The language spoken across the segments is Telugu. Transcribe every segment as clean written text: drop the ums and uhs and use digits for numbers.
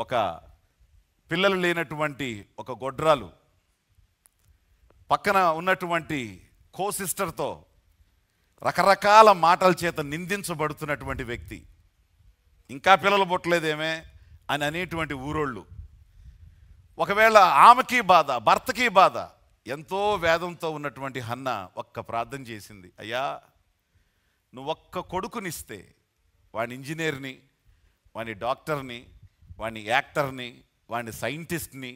ఒక పిల్లలు లేనటువంటి ఒక గొడ్రాలు పక్కన ఉన్నటువంటి కో సిస్టర్తో రకరకాల మాటల చేత నిందించబడుతున్నటువంటి వ్యక్తి. ఇంకా పిల్లలు పుట్టలేదేమే అని అనేటువంటి ఊరోళ్ళు. ఒకవేళ ఆమెకి బాధ, భర్తకి బాధ. ఎంతో వేదంతో ఉన్నటువంటి హన్న ఒక్క ప్రార్థన చేసింది, అయ్యా నువ్వు ఒక్క కొడుకునిస్తే వాడిని ఇంజనీర్ని, వాడిని డాక్టర్ని, వాడిని యాక్టర్ని, వాడిని సైంటిస్ట్ని,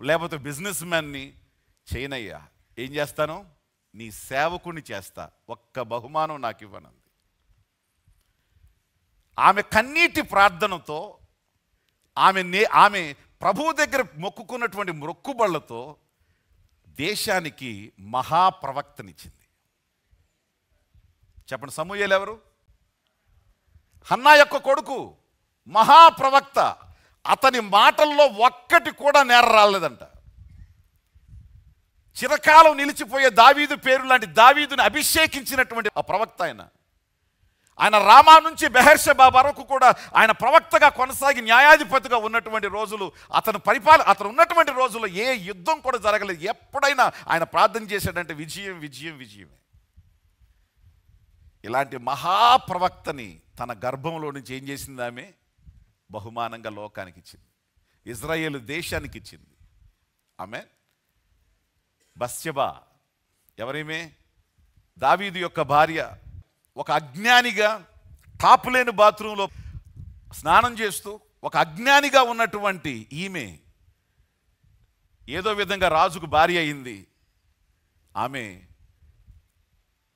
లేకపోతే బిజినెస్ మ్యాన్ని చేయనయ్యా. ఏం చేస్తాను? నీ సేవకుని చేస్తా, ఒక్క బహుమానం నాకు ఇవ్వనంది. ఆమె కన్నీటి ప్రార్థనతో ఆమె ప్రభువు దగ్గర మొక్కుకున్నటువంటి మొక్కుబళ్లతో దేశానికి మహాప్రవక్తనిచ్చింది. చెప్పండి, సమూయేలు ఎవరు? హన్నా యొక్క కొడుకు, మహాప్రవక్త. అతని మాటల్లో ఒక్కటి కూడా నేర రాలేదంట. చిరకాలం నిలిచిపోయే దావీదు పేరు లాంటి దావీదుని అభిషేకించినటువంటి ఆ ప్రవక్త ఆయన రామా నుంచి బెహెర్షెబా వరకు కూడా ఆయన ప్రవక్తగా కొనసాగి న్యాయాధిపతిగా ఉన్నటువంటి రోజులు, అతను ఉన్నటువంటి రోజుల్లో ఏ యుద్ధం కూడా జరగలేదు. ఎప్పుడైనా ఆయన ప్రార్థన చేశాడంటే విజయం విజయం విజయమే. ఇలాంటి మహాప్రవక్తని తన గర్భంలో నుంచి ఏం చేసింది? ఆమె బహుమానంగా లోకానికి ఇచ్చింది, ఇజ్రాయేలు దేశానికి ఇచ్చింది. ఆమె బత్షెబా ఎవరేమే? దావీదు యొక్క భార్య. ఒక అజ్ఞానిగా టాపులేని బాత్రూంలో స్నానం చేస్తూ ఒక అజ్ఞానిగా ఉన్నటువంటి ఈమె ఏదో విధంగా రాజుకు భార్య అయింది. ఆమె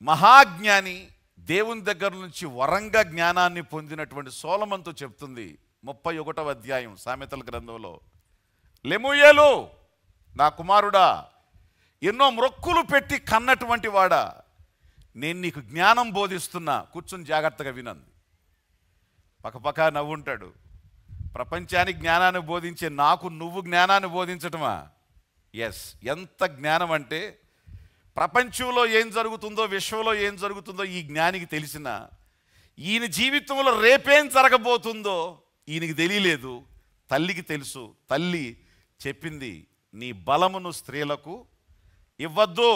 మహాజ్ఞాని, దేవుని దగ్గర నుంచి వరంగా జ్ఞానాన్ని పొందినటువంటి సొలొమోనుతో చెప్తుంది 31వ అధ్యాయం సామెతల గ్రంథంలో, లెమూయేలు నా కుమారుడా, ఎన్నో మ్రొక్కులు పెట్టి కన్నటువంటి వాడా, నేను నీకు జ్ఞానం బోధిస్తున్నా, కూర్చొని జాగ్రత్తగా వినంది. పక్కపక్క నవ్వుంటాడు. ప్రపంచానికి జ్ఞానాన్ని బోధించే నాకు నువ్వు జ్ఞానాన్ని బోధించటమా? ఎస్. ఎంత జ్ఞానం అంటే ప్రపంచంలో ఏం జరుగుతుందో, విశ్వంలో ఏం జరుగుతుందో ఈ జ్ఞానికి తెలిసిన, ఈయన జీవితంలో రేపేం జరగబోతుందో ఈయనకి తెలియలేదు, తల్లికి తెలుసు. తల్లి చెప్పింది, నీ బలమును స్త్రీలకు ఇవ్వద్దు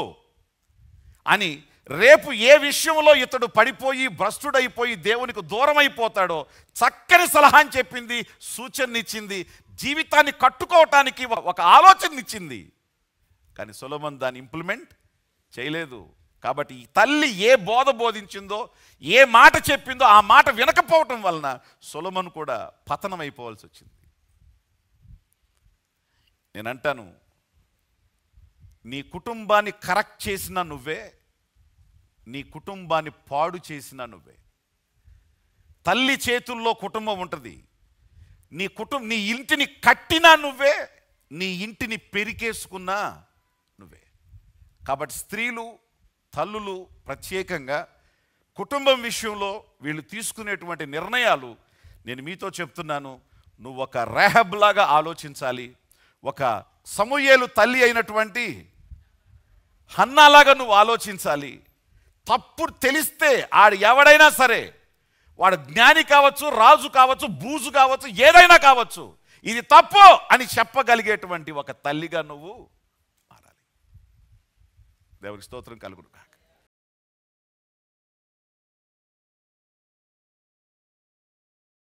అని. రేపు ఏ విషయంలో ఇతడు పడిపోయి భ్రష్టుడైపోయి దేవునికి దూరం అయిపోతాడో చక్కని సలహాని చెప్పింది, సూచననిచ్చింది, జీవితాన్ని కట్టుకోవటానికి ఒక ఆలోచననిచ్చింది. కానీ సొలొమోను దాన్ని ఇంప్లిమెంట్ చేయలేదు. కాబట్టి ఈ తల్లి ఏ బోధ బోధించిందో, ఏ మాట చెప్పిందో ఆ మాట వినకపోవటం వలన సొలొమోను కూడా పతనం అయిపోవాల్సి వచ్చింది. నేనంటాను, నీ కుటుంబాన్ని కరెక్ట్ చేసినా నువ్వే, నీ కుటుంబాన్ని పాడు చేసినా నువ్వే. తల్లి చేతుల్లో కుటుంబం ఉంటుంది. నీ ఇంటిని కట్టినా నువ్వే, నీ ఇంటిని పెరికేసుకున్నా నువ్వే. కాబట్టి స్త్రీలు, తల్లులు ప్రత్యేకంగా కుటుంబం విషయంలో వీళ్ళు తీసుకునేటువంటి నిర్ణయాలు నేను మీతో చెప్తున్నాను. నువ్వు ఒక రెహబ్ లాగా ఆలోచించాలి. ఒక సమూయేలు తల్లి అయినటువంటి హన్నాలాగా నువ్వు ఆలోచించాలి. తప్పు తెలిస్తే ఆడు ఎవడైనా సరే, వాడు జ్ఞాని కావచ్చు, రాజు కావచ్చు, బూజు కావచ్చు, ఏదైనా కావచ్చు, ఇది తప్పు అని చెప్పగలిగేటువంటి ఒక తల్లిగా నువ్వు మారాలి. దేవునికి స్తోత్రం కలుగును.